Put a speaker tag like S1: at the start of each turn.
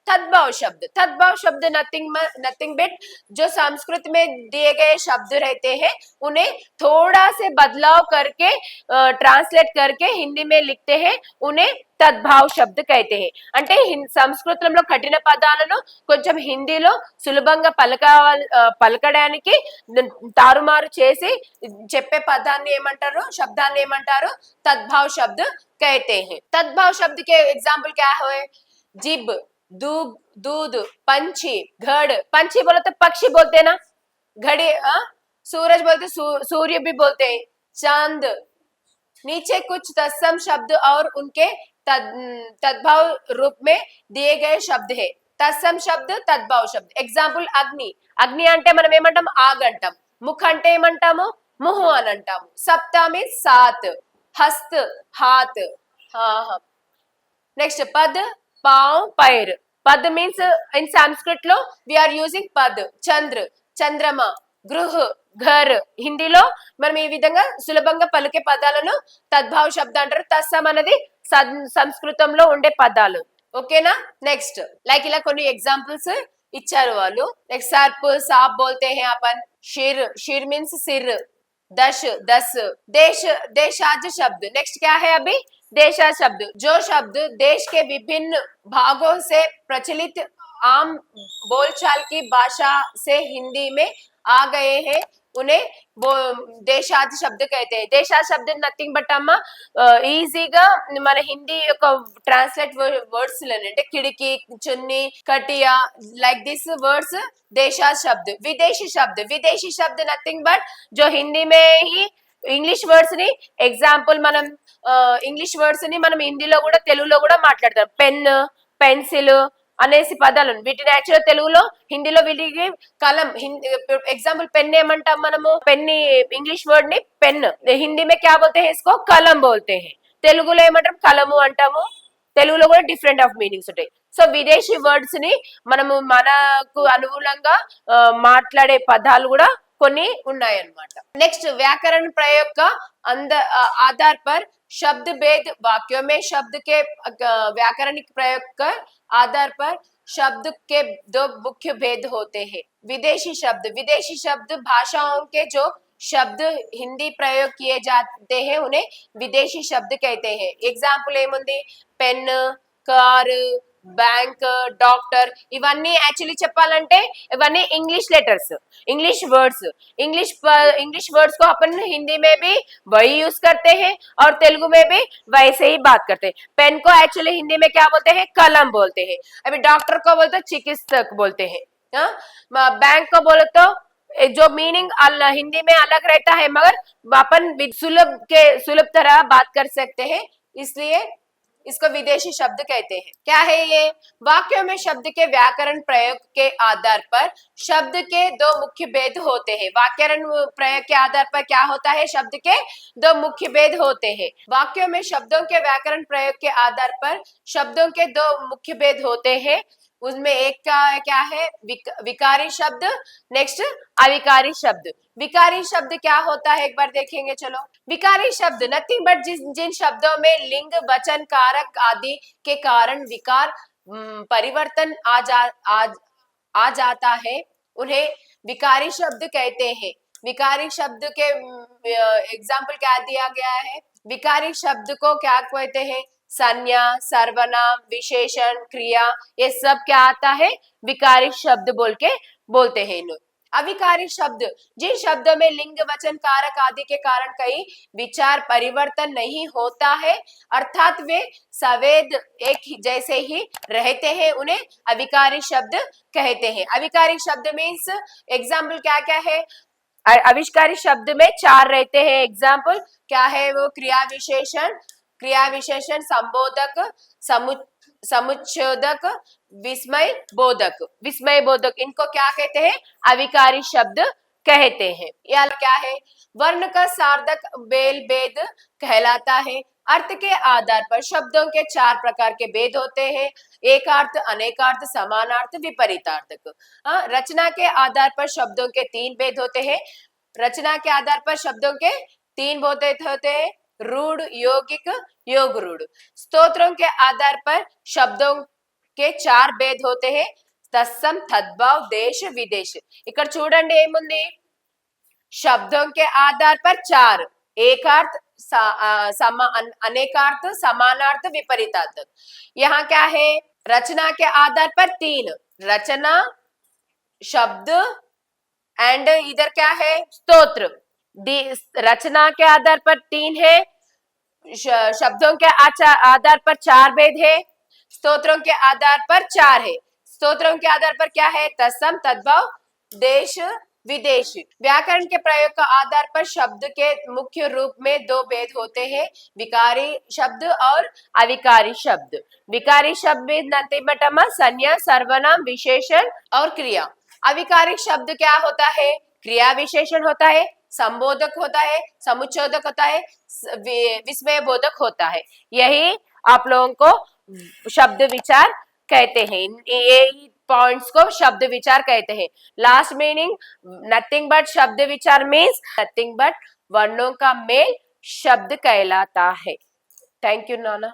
S1: तद्भव शब्द nothing but जो संस्कृत में दिए गए शब्द रहते हैं उन्हें थोड़ा से बदलाव करके ट्रांसलेट करके हिंदी में लिखते हैं, उन्हें తద్భావ శబ్ద कहते हैं. అంటే సంస్కృతంలో కఠిన పదాలను కొంచెం హిందీలో సులభంగా పలకడానికి తారుమారు చేసి చెప్పే పదాన్ని ఏమంటారు, శబ్దాన్ని ఏమంటారు, तद्भाव शब्द कहते हैं. तद्भाव शब्द के एग्जाम्पल क्या है? जिब, दूब, दूध, पंछी, घड़. पंछी बोले तो पक्षी बोलते हैं ना, घड़ी सूरज बोलते सूर्य भी बोलते हैं, चांद. नीचे कुछ तत्सम शब्द और उनके तद्भाव रूप में दिए गए शब्द है. తత్సమ శబ్ద తద్భావ శబ్ద. ఎగ్జాంపుల్ అగ్ని. అగ్ని అంటే మనం ఏమంటాం, ఆగ్ అంటాం. ముఖ అంటే ఏమంటాము, ముహు అని అంటాము. సప్తా మీన్స్ సాత్, హస్త హాత్. నెక్స్ట్ పద్, పావ్, పైర్. పద్ మీన్స్ ఇన్ సంస్కృత్ లో వి ఆర్ యూజింగ్ పద్. చంద్ర, చంద్రమ, గృహ, ఘర్. హిందీలో మనం ఈ విధంగా సులభంగా పలికే పదాలను తద్భావ శబ్ద అంటారు. తత్సమ అనేది సంస్కృతంలో ఉండే పదాలు. ఓకేనా? నెక్స్ట్ లైక్ ఇలా కొన్ని ఎగ్జాంపుల్స్ ఇచ్చారు వాళ్ళు. లైక్ सर्प, सांप बोलते हैं अपन. शिर, शिर मीन्स सिर. दश, दस. देश, देशाज शब्द. नेक्स्ट क्या है अभी? देशाज शब्द. जो शब्द देश के विभिन्न भागों से प्रचलित आम बोलचाल की भाषा से हिंदी में आ गए हैं उन्हें वो దేశాది శబ్ద कहते हैं. దేశాది శబ్ద నథింగ్ బట్ అమ్మ ఈజీగా మన హిందీ యొక్క ట్రాన్స్లేట్ వర్డ్స్ అంటే కిడికి, చున్ని, కటియా, లైక్ దిస్ వర్డ్స్ దేశాది శబ్द. విదేశీ శబ్द, విదేశీ శబ్द నథింగ్ బట్ जो हिंदी में ही ఇంగ్లీష్ వర్డ్స్ ని ఎగ్జాంపుల్ మనం ఇంగ్లీష్ వర్డ్స్ ని మనం హిందీలో కూడా తెలుగులో కూడా మాట్లాడతాం. పెన్, పెన్సిల్ అనేసి పదాలు. వీటిని యాక్చువల్ తెలుగులో, హిందీలో వీటికి కలం. एग्जाम्पल पेन ఏమంటాం మనము, పెన్ ఇంగ్లీష్ వర్డ్ ని పెన్, హిందీ में क्या बोलते हैं इसको, कलम बोलते हैं. తెలుగులో ఏమంటాం, కలము అంటాము. తెలుగులో కూడా డిఫరెంట్ ఆఫ్ మీనింగ్స్ ఉంటాయి. సో విదేశీ వర్డ్స్ ని మనము మనకు అనుకూలంగా మాట్లాడే పదాలు కూడా కొన్ని ఉన్నాయన్నమాట. నెక్స్ట్ व्याकरण प्रयोग का आधार पर शब्द भेद. वाक्यों में शब्द के व्याकरणिक प्रयोग का आधार पर शब्द के दो मुख्य भेद होते हैं. विदेशी शब्द, विदेशी शब्द भाषाओं के जो शब्द हिंदी प्रयोग किए जाते हैं उन्हें विदेशी शब्द कहते हैं. एग्जाम्पल ఏముంది, పెన్, కార్, బ్యాంక్, డాక్టర్. ఇవన్నీ యాక్చువల్లీ చెప్పాలంటే ఇవన్నీ English letters, English words. English words को अपन हिंदी में भी वही यूज करते हैं और तेलुगु में भी वैसे ही बात करते हैं. पेन को एक्चुअली हिंदी में क्या बोलते हैं, कलम बोलते हैं. अभी डॉक्टर को बोलते हैं चिकित्सक बोलते हैं. बैंक को बोले तो जो मीनिंग हिंदी में अलग रहता है मगर अपन सुलभ तरह बात कर सकते हैं, इसलिए इसको विदेशी शब्द कहते हैं. क्या है ये? वाक्यों में शब्द के व्याकरण प्रयोग के आधार पर शब्द के दो मुख्य भेद होते हैं. व्याकरण प्रयोग के आधार पर क्या होता है, शब्द के दो मुख्य भेद होते हैं. वाक्यों में शब्दों के व्याकरण प्रयोग के आधार पर शब्दों के दो मुख्य भेद होते हैं. उसमें एक का क्या है, विकारी शब्द. नेक्स्ट अविकारी शब्द. विकारी शब्द क्या होता है एक बार देखेंगे. चलो, विकारी शब्द नथिंग बट जिन शब्दों में लिंग, वचन, कारक आदि के कारण विकार परिवर्तन आ जाता है उन्हें विकारी शब्द कहते हैं. विकारी शब्द के एग्जाम्पल क्या दिया गया है? विकारी शब्द को क्या कहते हैं, संज्ञा, सर्वनाम, विशेषण, क्रिया, ये सब क्या आता है, विकारी शब्द बोल के बोलते हैं इन्हें. अविकारी शब्द जिन शब्दों में लिंग, वचन, कारक आदि के कारण कई विचार परिवर्तन नहीं होता है अर्थात वे सवेद एक जैसे ही रहते हैं उन्हें अविकारी शब्द कहते हैं. अविकारी शब्द मीन्स एग्जाम्पल क्या क्या है, अविष्कारी शब्द में चार रहते हैं. एग्जाम्पल क्या है वो, क्रिया विशेषण, क्रिया विशेषण, संबोधक, समुच्चोदक, विस्मय बोधक. विस्मय बोधक इनको क्या कहते हैं, अविकारी शब्द कहते हैं. या क्या है, वर्ण का सार्थक बेल भेद कहलाता है. अर्थ के आधार पर शब्दों के चार प्रकार के भेद होते हैं, एकार्थ, अनेकार्थ, समानार्थ, विपरीतार्थक. रचना के आधार पर शब्दों के तीन भेद होते हैं. रचना के आधार पर शब्दों के तीन भेद होते हैं, रूढ़, यौगिक, योग रूढ़. स्तोत्रों के आधार पर शब्दों के 4 भेद होते हैं तत्सम तद्भव देश विदेश ఇక్కడ చూడండి ఏముంది शब्दों के आधार पर 4 एकार्थ अनेकार्थ समानार्थ विपरीतार्थ यहाँ क्या है रचना के आधार पर 3 रचना शब्द एंड इधर क्या है स्तोत्र रचना के आधार पर 3 है शब्दों के आधार पर 4 भेद है स्तोत्रों के आधार पर 4 है स्तोत्रों के आधार पर क्या है तत्सम तद्भव देश विदेश व्याकरण के प्रयोग का आधार पर शब्द के मुख्य रूप में 2 भेद होते हैं विकारी शब्द और अविकारी शब्द विकारी शब्द नंतिमटम संज्ञा सर्वनाम विशेषण और क्रिया अविकारी शब्द क्या होता है क्रिया विशेषण होता है संबोधक होता है समुच्चोदक होता है विस्मय बोधक होता है यही आप लोगों को शब्द विचार कहते हैं ये पॉइंट्स को शब्द विचार कहते हैं लास्ट मीनिंग नथिंग बट शब्द विचार मीन्स नथिंग बट वर्णों का मेल शब्द कहलाता है थैंक यू नाना